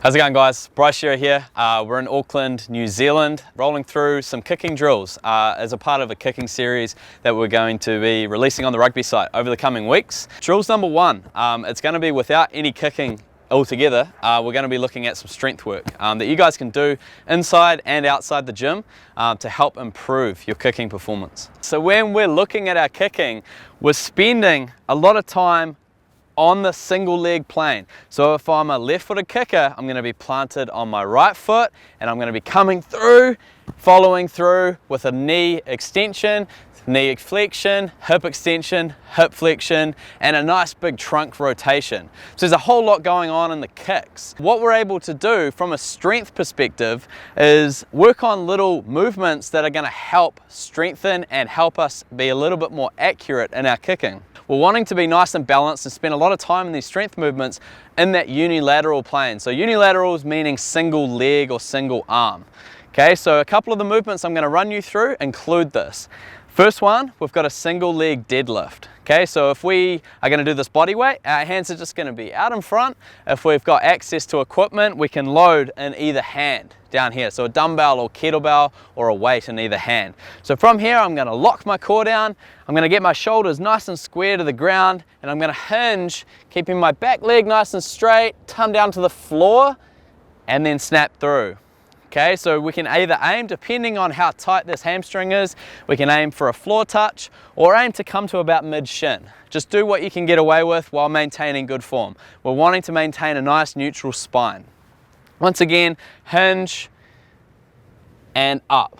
How's it going, guys? Bryce Shearer here. We're in Auckland, New Zealand, rolling through some kicking drills as a part of a kicking series that we're going to be releasing on the rugby site over the coming weeks. Drills number one, it's going to be without any kicking altogether. We're going to be looking at some strength work that you guys can do inside and outside the gym to help improve your kicking performance. So when we're looking at our kicking, we're spending a lot of time on the single leg plane. So if I'm a left-footed kicker, I'm going to be planted on my right foot and I'm going to be coming through, following through with a knee extension, knee flexion, hip extension, hip flexion, and a nice big trunk rotation. So there's a whole lot going on in the kicks. What we're able to do from a strength perspective is work on little movements that are going to help strengthen and help us be a little bit more accurate in our kicking. We're wanting to be nice and balanced and spend a lot of time in these strength movements in that unilateral plane. So unilateral is meaning single leg or single arm. Okay, so a couple of the movements I'm going to run you through include this. First one, we've got a single leg deadlift. Okay, so if we are going to do this body weight, our hands are just going to be out in front. If we've got access to equipment, we can load in either hand down here. So a dumbbell or kettlebell or a weight in either hand. So from here, I'm going to lock my core down. I'm going to get my shoulders nice and square to the ground, and I'm going to hinge, keeping my back leg nice and straight, come down to the floor, and then snap through. Okay, so we can either aim, depending on how tight this hamstring is, we can aim for a floor touch or aim to come to about mid-shin. Just do what you can get away with while maintaining good form. We're wanting to maintain a nice neutral spine. Once again, hinge and up.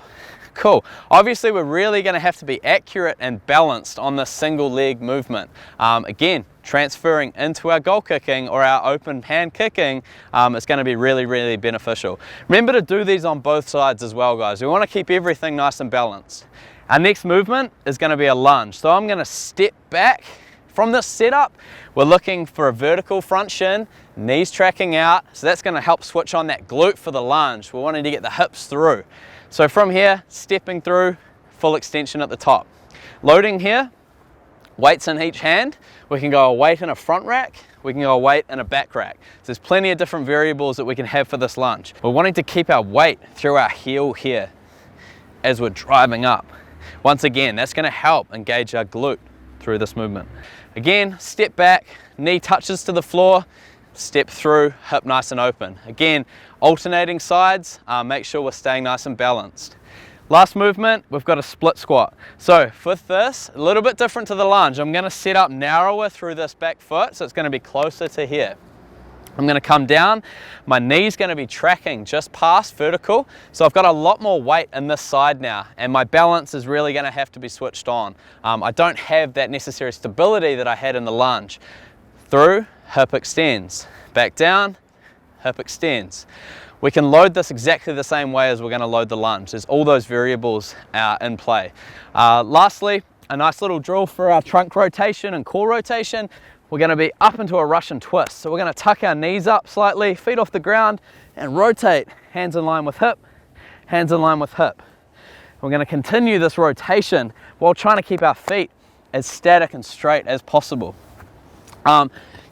Cool. Obviously, we're really going to have to be accurate and balanced on this single leg movement. Again, transferring into our goal kicking or our open hand kicking is going to be really beneficial. Remember to do these on both sides as well, guys. We want to keep everything nice and balanced. Our next movement is going to be a lunge. So I'm going to step back from this setup. We're looking for a vertical front shin, knees tracking out. So that's going to help switch on that glute for the lunge. We're wanting to get the hips through. So from here, stepping through, full extension at the top. Loading here, weights in each hand. We can go a weight in a front rack, we can go a weight in a back rack. So there's plenty of different variables that we can have for this lunge. We're wanting to keep our weight through our heel here as we're driving up. Once again, that's going to help engage our glute through this movement. Again, step back, knee touches to the floor, step through, hip nice and open. Again, alternating sides, make sure we're staying nice and balanced. Last movement, we've got a split squat. So with this, a little bit different to the lunge, I'm going to set up narrower through this back foot, so it's going to be closer to here. I'm going to come down, my knee's going to be tracking just past vertical, so I've got a lot more weight in this side now, and my balance is really going to have to be switched on. I don't have that necessary stability that I had in the lunge. Through, hip extends, back down, hip extends. We can load this exactly the same way as we're going to load the lunge. There's all those variables in play. Lastly, a nice little drill for our trunk rotation and core rotation. We're going to be up into a Russian twist. So we're going to tuck our knees up slightly, feet off the ground, and rotate, hands in line with hip, hands in line with hip. We're going to continue this rotation while trying to keep our feet as static and straight as possible.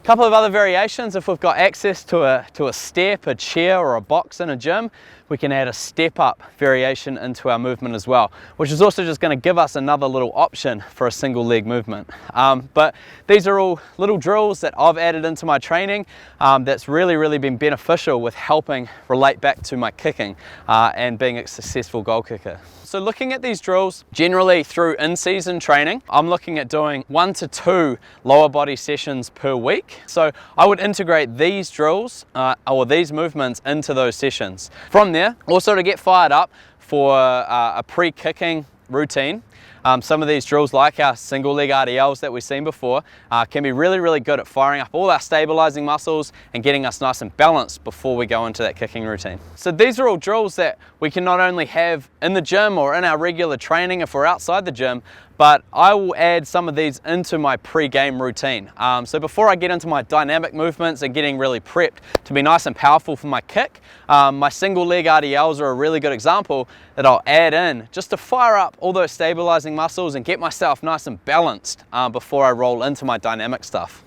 Couple of other variations, if we've got access to a step, a chair, or a box in a gym, we can add a step up variation into our movement as well, which is also just going to give us another little option for a single leg movement. But these are all little drills that I've added into my training that's really been beneficial with helping relate back to my kicking and being a successful goal kicker. So looking at these drills, generally through in-season training, I'm looking at doing 1 to 2 lower body sessions per week. So I would integrate these drills or these movements into those sessions. From there, also to get fired up for a pre-kicking routine, some of these drills, like our single leg RDLs that we've seen before, can be really good at firing up all our stabilizing muscles and getting us nice and balanced before we go into that kicking routine. So these are all drills that we can not only have in the gym or in our regular training if we're outside the gym, but I will add some of these into my pre-game routine. So before I get into my dynamic movements and getting really prepped to be nice and powerful for my kick, my single leg RDLs are a really good example that I'll add in just to fire up all those stabilizing muscles and get myself nice and balanced before I roll into my dynamic stuff.